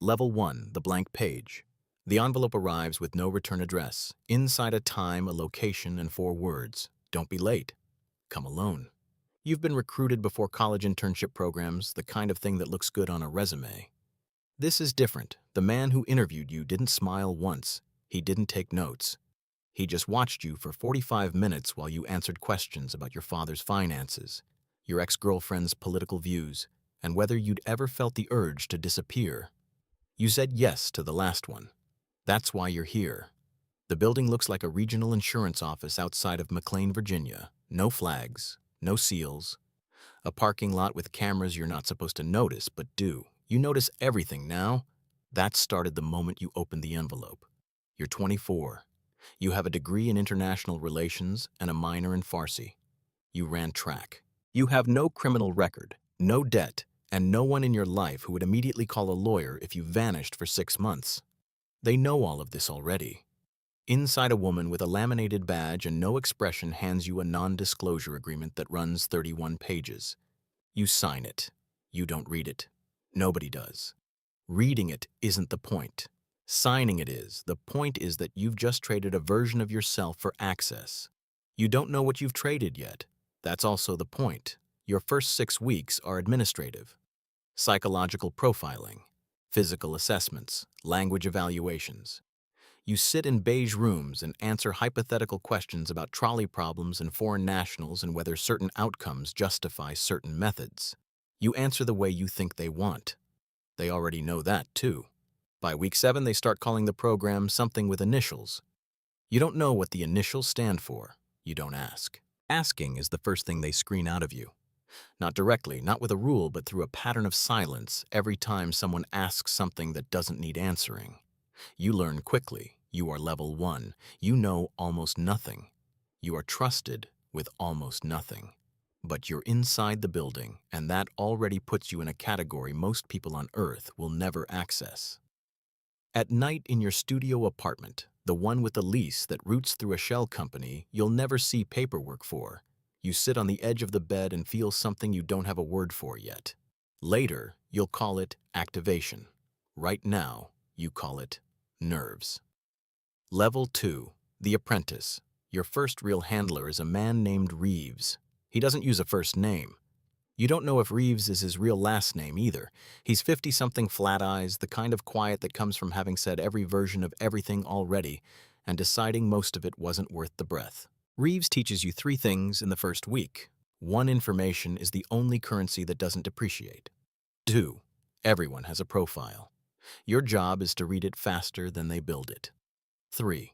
Level 1, the blank page. The envelope arrives with no return address. Inside a time, a location, and 4 words. Don't be late. Come alone. You've been recruited before college internship programs, the kind of thing that looks good on a resume. This is different. The man who interviewed you didn't smile once. He didn't take notes. He just watched you for 45 minutes while you answered questions about your father's finances, your ex-girlfriend's political views, and whether you'd ever felt the urge to disappear. You said yes to the last one. That's why you're here. The building looks like a regional insurance office outside of McLean, Virginia. No flags, no seals. A parking lot with cameras you're not supposed to notice, but do. You notice everything now. That started the moment you opened the envelope. You're 24. You have a degree in international relations and a minor in Farsi. You ran track. You have no criminal record, no debt, and no one in your life who would immediately call a lawyer if you vanished for 6 months. They know all of this already. Inside, a woman with a laminated badge and no expression hands you a non-disclosure agreement that runs 31 pages. You sign it. You don't read it. Nobody does. Reading it isn't the point. Signing it is. The point is that you've just traded a version of yourself for access. You don't know what you've traded yet. That's also the point. Your first 6 weeks are administrative. Psychological profiling, physical assessments, language evaluations. You sit in beige rooms and answer hypothetical questions about trolley problems and foreign nationals and whether certain outcomes justify certain methods. You answer the way you think they want. They already know that, too. By week 7, they start calling the program something with initials. You don't know what the initials stand for. You don't ask. Asking is the first thing they screen out of you. Not directly, not with a rule, but through a pattern of silence every time someone asks something that doesn't need answering. You learn quickly. You are level 1. You know almost nothing. You are trusted with almost nothing. But you're inside the building, and that already puts you in a category most people on Earth will never access. At night in your studio apartment, the one with the lease that roots through a shell company you'll never see paperwork for, you sit on the edge of the bed and feel something you don't have a word for yet. Later, you'll call it activation. Right now, you call it nerves. Level 2, the apprentice. Your first real handler is a man named Reeves. He doesn't use a first name. You don't know if Reeves is his real last name either. He's 50-something flat eyes, the kind of quiet that comes from having said every version of everything already and deciding most of it wasn't worth the breath. Reeves teaches you 3 things in the first week. 1, information is the only currency that doesn't depreciate. 2, everyone has a profile. Your job is to read it faster than they build it. 3,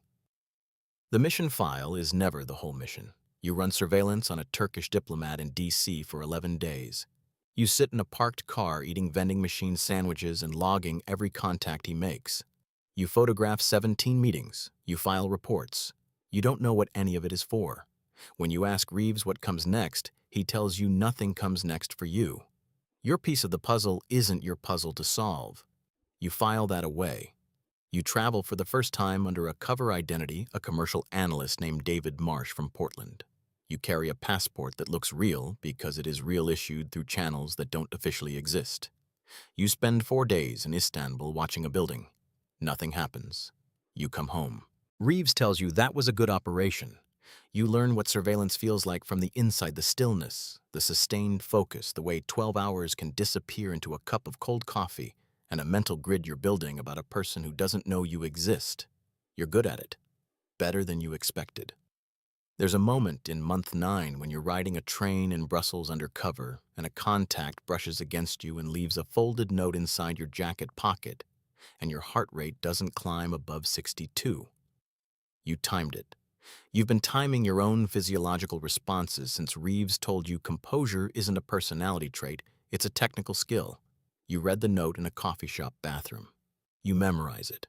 the mission file is never the whole mission. You run surveillance on a Turkish diplomat in D.C. for 11 days. You sit in a parked car eating vending machine sandwiches and logging every contact he makes. You photograph 17 meetings. You file reports. You don't know what any of it is for. When you ask Reeves what comes next, he tells you nothing comes next for you. Your piece of the puzzle isn't your puzzle to solve. You file that away. You travel for the first time under a cover identity, a commercial analyst named David Marsh from Portland. You carry a passport that looks real because it is real issued through channels that don't officially exist. You spend 4 days in Istanbul watching a building. Nothing happens. You come home. Reeves tells you that was a good operation. You learn what surveillance feels like from the inside, the stillness, the sustained focus, the way 12 hours can disappear into a cup of cold coffee, and a mental grid you're building about a person who doesn't know you exist. You're good at it. Better than you expected. There's a moment in month 9 when you're riding a train in Brussels undercover and a contact brushes against you and leaves a folded note inside your jacket pocket, and your heart rate doesn't climb above 62. You timed it. You've been timing your own physiological responses since Reeves told you composure isn't a personality trait, it's a technical skill. You read the note in a coffee shop bathroom. You memorize it.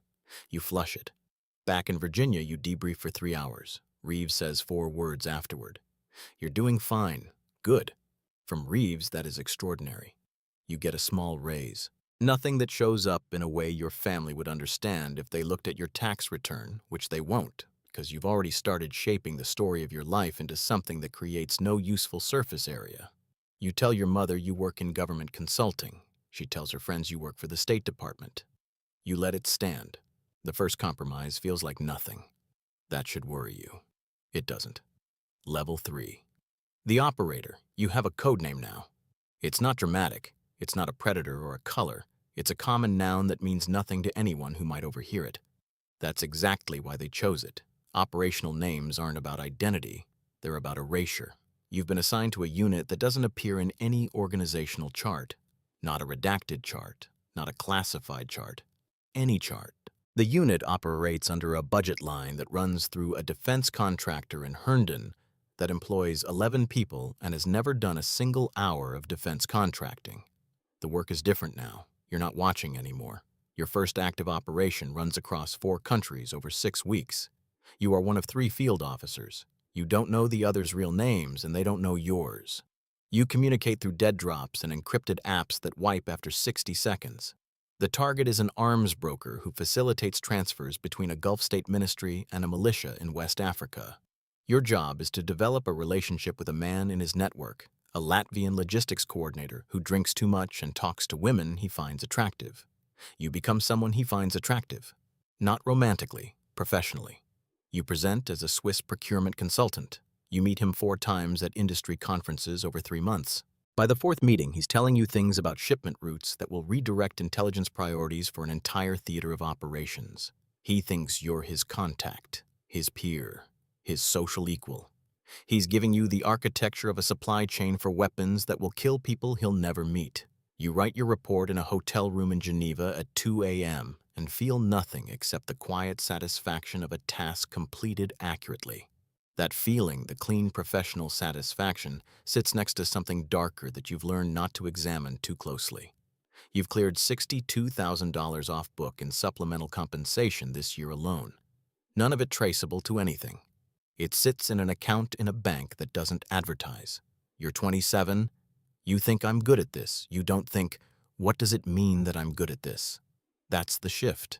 You flush it. Back in Virginia, you debrief for 3 hours. Reeves says 4 words afterward. You're doing fine. Good. From Reeves, that is extraordinary. You get a small raise. Nothing that shows up in a way your family would understand if they looked at your tax return, which they won't, because you've already started shaping the story of your life into something that creates no useful surface area. You tell your mother you work in government consulting. She tells her friends you work for the State Department. You let it stand. The first compromise feels like nothing. That should worry you. It doesn't. Level 3. The operator. You have a code name now. It's not dramatic. It's not a predator or a color. It's a common noun that means nothing to anyone who might overhear it. That's exactly why they chose it. Operational names aren't about identity. They're about erasure. You've been assigned to a unit that doesn't appear in any organizational chart. Not a redacted chart. Not a classified chart. Any chart. The unit operates under a budget line that runs through a defense contractor in Herndon that employs 11 people and has never done a single hour of defense contracting. The work is different now. You're not watching anymore. Your first active operation runs across 4 countries over 6 weeks. You are one of 3 field officers. You don't know the others' real names, and they don't know yours. You communicate through dead drops and encrypted apps that wipe after 60 seconds. The target is an arms broker who facilitates transfers between a Gulf state ministry and a militia in West Africa. Your job is to develop a relationship with a man in his network, a Latvian logistics coordinator who drinks too much and talks to women he finds attractive. You become someone he finds attractive. Not romantically, professionally. You present as a Swiss procurement consultant. You meet him 4 times at industry conferences over 3 months. By the 4th meeting, he's telling you things about shipment routes that will redirect intelligence priorities for an entire theater of operations. He thinks you're his contact, his peer, his social equal. He's giving you the architecture of a supply chain for weapons that will kill people he'll never meet. You write your report in a hotel room in Geneva at 2 a.m. and feel nothing except the quiet satisfaction of a task completed accurately. That feeling, the clean professional satisfaction, sits next to something darker that you've learned not to examine too closely. You've cleared $62,000 off book in supplemental compensation this year alone. None of it traceable to anything. It sits in an account in a bank that doesn't advertise. You're 27. You think I'm good at this. You don't think, what does it mean that I'm good at this? That's the shift.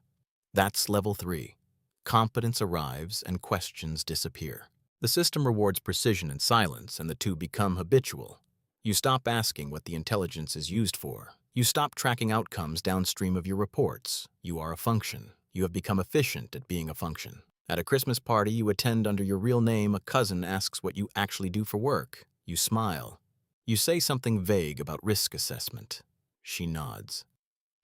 That's level 3. Competence arrives and questions disappear. The system rewards precision and silence, and the two become habitual. You stop asking what the intelligence is used for. You stop tracking outcomes downstream of your reports. You are a function. You have become efficient at being a function. At a Christmas party you attend under your real name, a cousin asks what you actually do for work. You smile. You say something vague about risk assessment. She nods.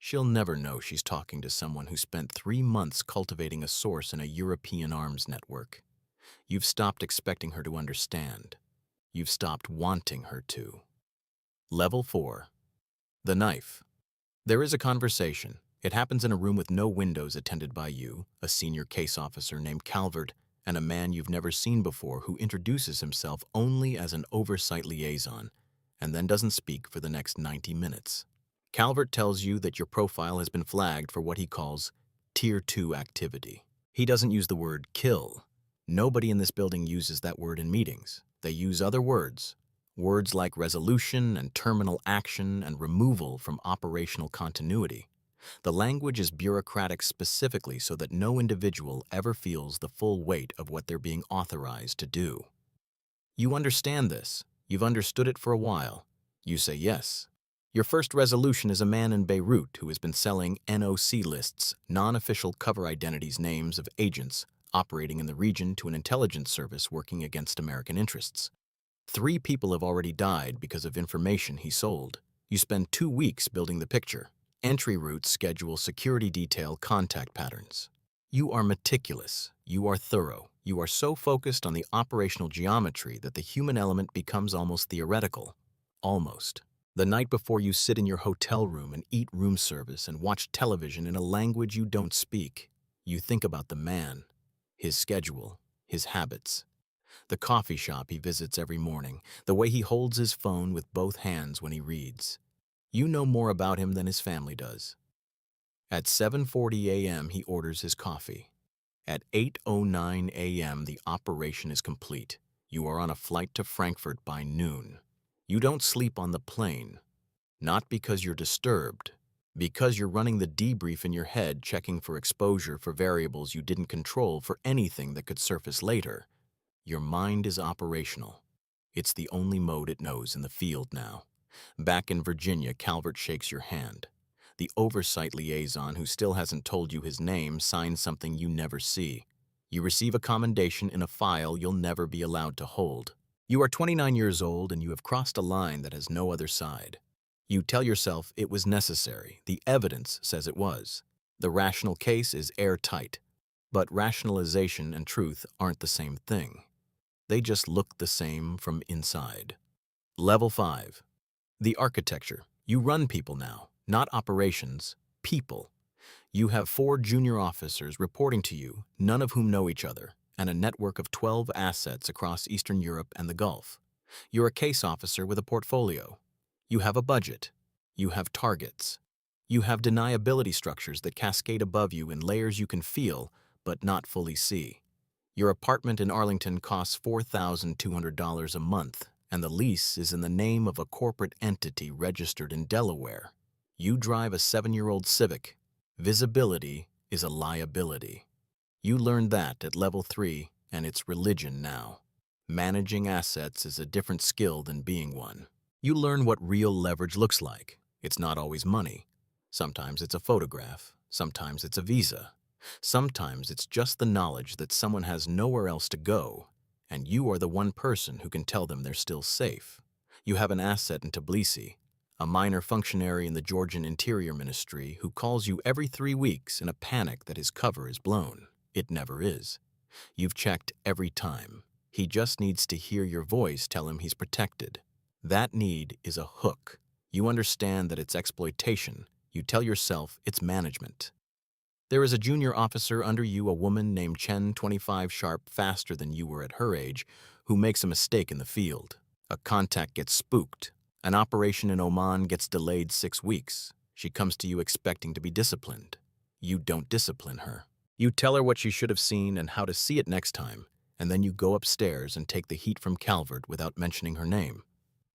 She'll never know she's talking to someone who spent 3 months cultivating a source in a European arms network. You've stopped expecting her to understand. You've stopped wanting her to. Level 4. The knife. There is a conversation. It happens in a room with no windows attended by you, a senior case officer named Calvert, and a man you've never seen before who introduces himself only as an oversight liaison, and then doesn't speak for the next 90 minutes. Calvert tells you that your profile has been flagged for what he calls Tier 2 activity. He doesn't use the word kill. Nobody in this building uses that word in meetings. They use other words. Words like resolution and terminal action and removal from operational continuity. The language is bureaucratic specifically so that no individual ever feels the full weight of what they're being authorized to do. You understand this. You've understood it for a while. You say yes. Your first resolution is a man in Beirut who has been selling NOC lists, non-official cover identities names of agents operating in the region to an intelligence service working against American interests. 3 people have already died because of information he sold. You spend 2 weeks building the picture. Entry routes schedule security detail contact patterns. You are meticulous. You are thorough. You are so focused on the operational geometry that the human element becomes almost theoretical. Almost. The night before you sit in your hotel room and eat room service and watch television in a language you don't speak, you think about the man, his schedule, his habits, the coffee shop he visits every morning, the way he holds his phone with both hands when he reads. You know more about him than his family does. At 7:40 a.m. he orders his coffee. At 8:09 a.m. the operation is complete. You are on a flight to Frankfurt by noon. You don't sleep on the plane. Not because you're disturbed. Because you're running the debrief in your head, checking for exposure for variables you didn't control for anything that could surface later. Your mind is operational. It's the only mode it knows in the field now. Back in Virginia, Calvert shakes your hand. The oversight liaison who still hasn't told you his name signs something you never see. You receive a commendation in a file you'll never be allowed to hold. You are 29 years old and you have crossed a line that has no other side. You tell yourself it was necessary. The evidence says it was. The rational case is airtight. But rationalization and truth aren't the same thing. They just look the same from inside. Level 5. The architecture. You run people now, not operations, people. You have 4 junior officers reporting to you, none of whom know each other, and a network of 12 assets across Eastern Europe and the Gulf. You're a case officer with a portfolio. You have a budget. You have targets. You have deniability structures that cascade above you in layers you can feel, but not fully see. Your apartment in Arlington costs $4,200 a month, and the lease is in the name of a corporate entity registered in Delaware. You drive a 7-year-old Civic. Visibility is a liability. You learned that at level 3, and it's religion now. Managing assets is a different skill than being one. You learn what real leverage looks like. It's not always money. Sometimes it's a photograph. Sometimes it's a visa. Sometimes it's just the knowledge that someone has nowhere else to go, and you are the one person who can tell them they're still safe. You have an asset in Tbilisi, a minor functionary in the Georgian Interior Ministry who calls you every 3 weeks in a panic that his cover is blown. It never is. You've checked every time. He just needs to hear your voice tell him he's protected. That need is a hook. You understand that it's exploitation. You tell yourself it's management. There is a junior officer under you, a woman named Chen, 25 sharp, faster than you were at her age, who makes a mistake in the field. A contact gets spooked. An operation in Oman gets delayed 6 weeks. She comes to you expecting to be disciplined. You don't discipline her. You tell her what she should have seen and how to see it next time, and then you go upstairs and take the heat from Calvert without mentioning her name.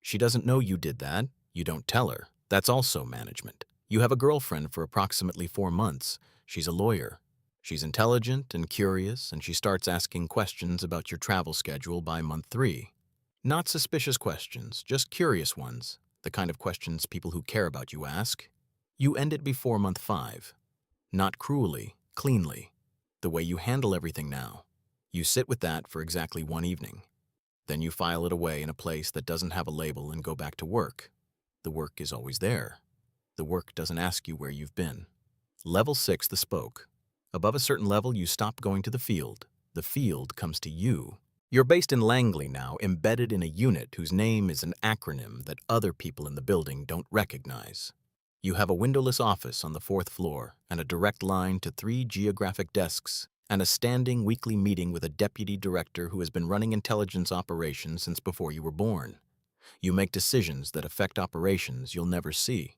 She doesn't know you did that. You don't tell her. That's also management. You have a girlfriend for approximately 4 months. She's a lawyer. She's intelligent and curious, and she starts asking questions about your travel schedule by month 3. Not suspicious questions, just curious ones, the kind of questions people who care about you ask. You end it before month 5. Not cruelly, cleanly. The way you handle everything now. You sit with that for exactly 1 evening. Then you file it away in a place that doesn't have a label and go back to work. The work is always there. The work doesn't ask you where you've been. Level 6, the spoke. Above a certain level, you stop going to the field. The field comes to you. You're based in Langley now, embedded in a unit whose name is an acronym that other people in the building don't recognize. You have a windowless office on the 4th floor and a direct line to 3 geographic desks and a standing weekly meeting with a deputy director who has been running intelligence operations since before you were born. You make decisions that affect operations you'll never see.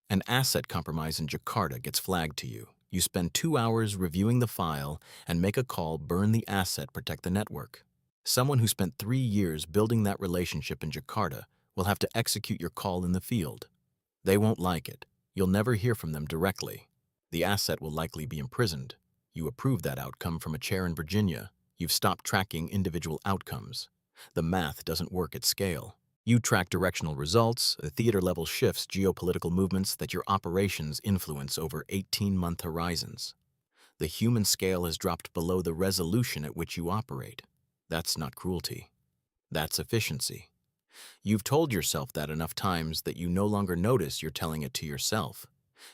An asset compromise in Jakarta gets flagged to you. You spend 2 hours reviewing the file and make a call, burn the asset, protect the network. Someone who spent 3 years building that relationship in Jakarta will have to execute your call in the field. They won't like it. You'll never hear from them directly. The asset will likely be imprisoned. You approve that outcome from a chair in Virginia. You've stopped tracking individual outcomes. The math doesn't work at scale. You track directional results, theater-level shifts, geopolitical movements that your operations influence over 18-month horizons. The human scale has dropped below the resolution at which you operate. That's not cruelty. That's efficiency. You've told yourself that enough times that you no longer notice you're telling it to yourself.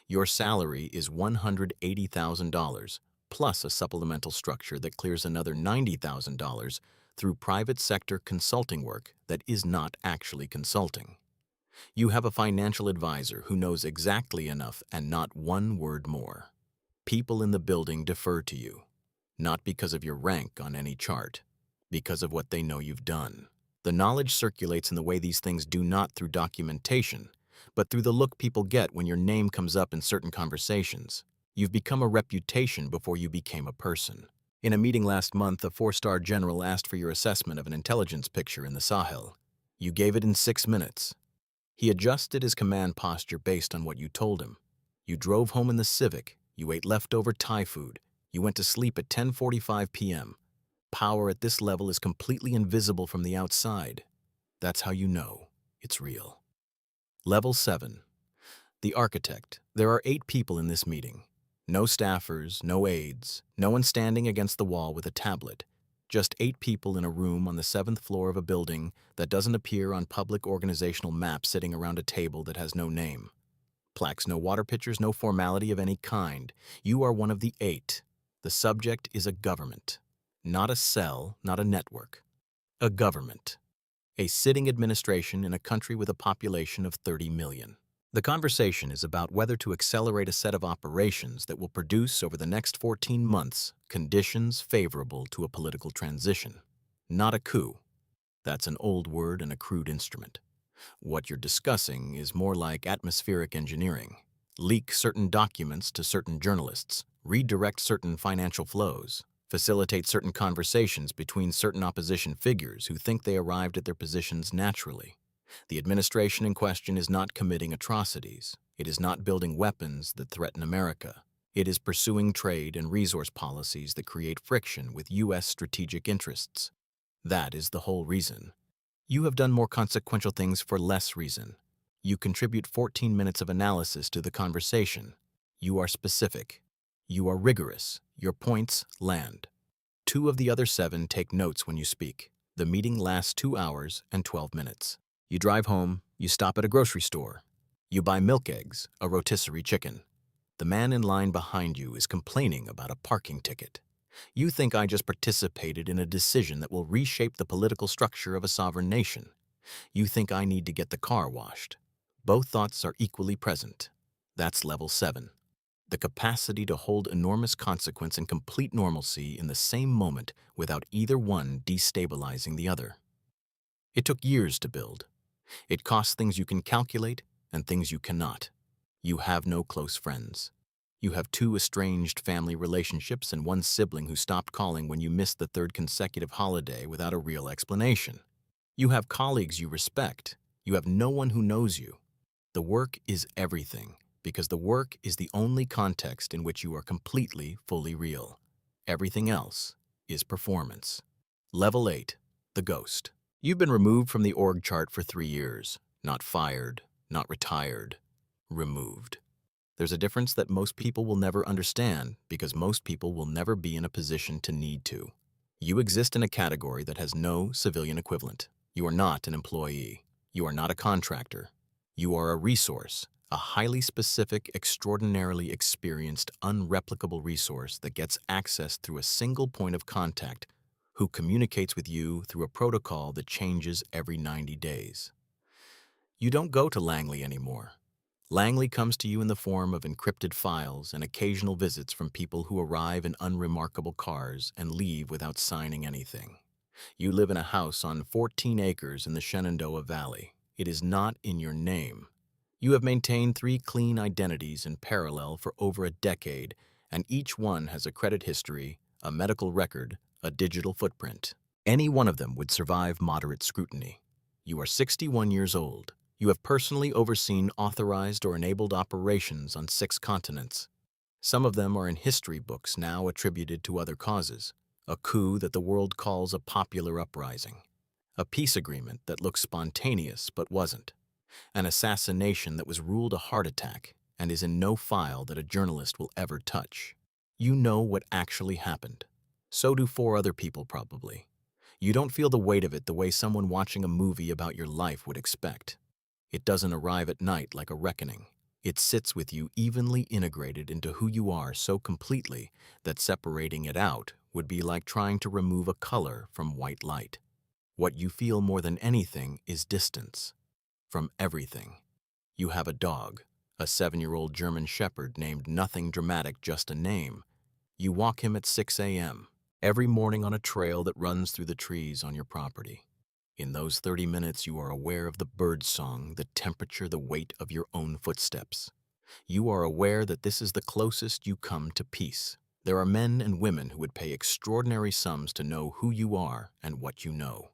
Your salary is $180,000, plus a supplemental structure that clears another $90,000 through private sector consulting work that is not actually consulting. You have a financial advisor who knows exactly enough and not one word more. People in the building defer to you, not because of your rank on any chart, because of what they know you've done. The knowledge circulates in the way these things do, not through documentation, but through the look people get when your name comes up in certain conversations. You've become a reputation before you became a person. In a meeting last month, a 4-star general asked for your assessment of an intelligence picture in the Sahel. You gave it in 6 minutes. He adjusted his command posture based on what you told him. You drove home in the Civic. You ate leftover Thai food. You went to sleep at 10:45 p.m. Power at this level is completely invisible from the outside. That's how you know it's real. Level 7. The architect. There are 8 people in this meeting. No staffers, no aides, no one standing against the wall with a tablet. Just 8 people in a room on the 7th floor of a building that doesn't appear on public organizational maps sitting around a table that has no name. Plaques, no water pitchers, no formality of any kind. You are one of the 8. The subject is a government. Not a cell, not a network. A government. A sitting administration in a country with a population of 30 million. The conversation is about whether to accelerate a set of operations that will produce over the next 14 months conditions favorable to a political transition. Not a coup. That's an old word and a crude instrument. What you're discussing is more like atmospheric engineering. Leak certain documents to certain journalists, redirect certain financial flows, facilitate certain conversations between certain opposition figures who think they arrived at their positions naturally. The administration in question is not committing atrocities. It is not building weapons that threaten America. It is pursuing trade and resource policies that create friction with U.S. strategic interests. That is the whole reason. You have done more consequential things for less reason. You contribute 14 minutes of analysis to the conversation. You are specific. You are rigorous. Your points land. 2 of the other 7 take notes when you speak. The meeting lasts 2 hours and 12 minutes. You drive home, you stop at a grocery store. You buy milk eggs, a rotisserie chicken. The man in line behind you is complaining about a parking ticket. You think I just participated in a decision that will reshape the political structure of a sovereign nation. You think I need to get the car washed. Both thoughts are equally present. That's level 7. The capacity to hold enormous consequence and complete normalcy in the same moment without either one destabilizing the other. It took years to build. It costs things you can calculate and things you cannot. You have no close friends. You have 2 estranged family relationships and 1 sibling who stopped calling when you missed the 3rd consecutive holiday without a real explanation. You have colleagues you respect. You have no one who knows you. The work is everything, because the work is the only context in which you are completely, fully real. Everything else is performance. Level 8, the ghost. You've been removed from the org chart for 3 years. Not fired, not retired, removed. There's a difference that most people will never understand because most people will never be in a position to need to. You exist in a category that has no civilian equivalent. You are not an employee. You are not a contractor. You are a resource, a highly specific, extraordinarily experienced, unreplicable resource that gets access through a single point of contact who communicates with you through a protocol that changes every 90 days. You don't go to Langley anymore. Langley comes to you in the form of encrypted files and occasional visits from people who arrive in unremarkable cars and leave without signing anything. You live in a house on 14 acres in the Shenandoah Valley. It is not in your name. You have maintained 3 clean identities in parallel for over a decade, and each one has a credit history, a medical record, a digital footprint. Any one of them would survive moderate scrutiny. You are 61 years old. You have personally overseen authorized or enabled operations on 6 continents. Some of them are in history books now attributed to other causes. A coup that the world calls a popular uprising. A peace agreement that looks spontaneous but wasn't. An assassination that was ruled a heart attack and is in no file that a journalist will ever touch. You know what actually happened. So do 4 other people probably. You don't feel the weight of it the way someone watching a movie about your life would expect. It doesn't arrive at night like a reckoning. It sits with you evenly integrated into who you are so completely that separating it out would be like trying to remove a color from white light. What you feel more than anything is distance. From everything. You have a dog, a 7-year-old German Shepherd named Nothing Dramatic, just a name. You walk him at 6 a.m. every morning on a trail that runs through the trees on your property. In those 30 minutes, you are aware of the bird song, the temperature, the weight of your own footsteps. You are aware that this is the closest you come to peace. There are men and women who would pay extraordinary sums to know who you are and what you know.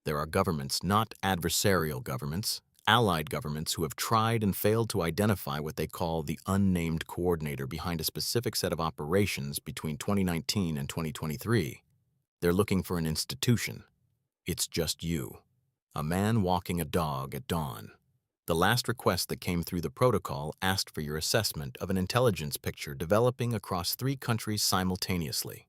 There are governments, not adversarial governments, allied governments who have tried and failed to identify what they call the unnamed coordinator behind a specific set of operations between 2019 and 2023. They're looking for an institution. It's just you, a man walking a dog at dawn. The last request that came through the protocol asked for your assessment of an intelligence picture developing across 3 countries simultaneously.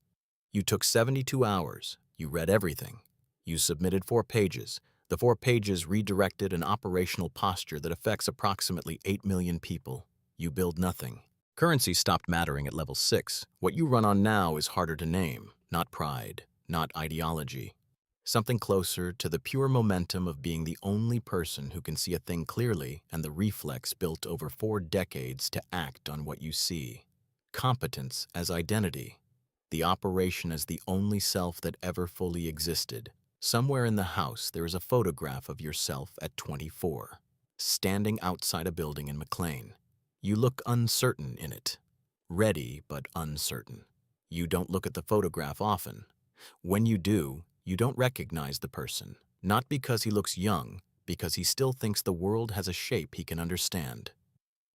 You took 72 hours. You read everything. You submitted 4 pages. The 4 pages redirected an operational posture that affects approximately 8 million people. You build nothing. Currency stopped mattering at level 6. What you run on now is harder to name, not pride, not ideology. Something closer to the pure momentum of being the only person who can see a thing clearly and the reflex built over 4 decades to act on what you see. Competence as identity. The operation as the only self that ever fully existed. Somewhere in the house there is a photograph of yourself at 24, standing outside a building in McLean. You look uncertain in it. Ready but uncertain. You don't look at the photograph often. When you do, you don't recognize the person, not because he looks young, because he still thinks the world has a shape he can understand.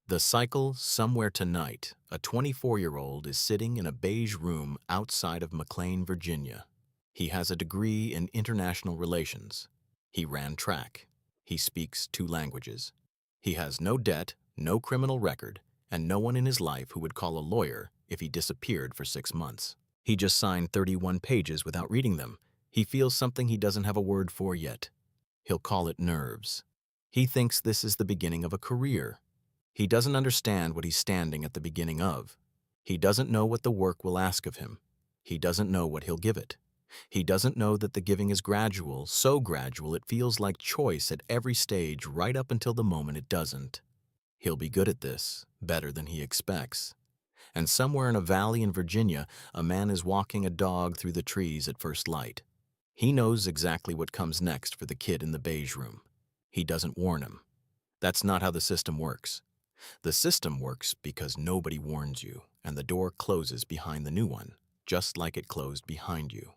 The cycle, somewhere tonight, a 24-year-old is sitting in a beige room outside of McLean, Virginia. He has a degree in international relations. He ran track. He speaks 2 languages. He has no debt, no criminal record, and no one in his life who would call a lawyer if he disappeared for 6 months. He just signed 31 pages without reading them. He feels something he doesn't have a word for yet. He'll call it nerves. He thinks this is the beginning of a career. He doesn't understand what he's standing at the beginning of. He doesn't know what the work will ask of him. He doesn't know what he'll give it. He doesn't know that the giving is gradual, so gradual it feels like choice at every stage right up until the moment it doesn't. He'll be good at this, better than he expects. And somewhere in a valley in Virginia, a man is walking a dog through the trees at first light. He knows exactly what comes next for the kid in the beige room. He doesn't warn him. That's not how the system works. The system works because nobody warns you, and the door closes behind the new one, just like it closed behind you.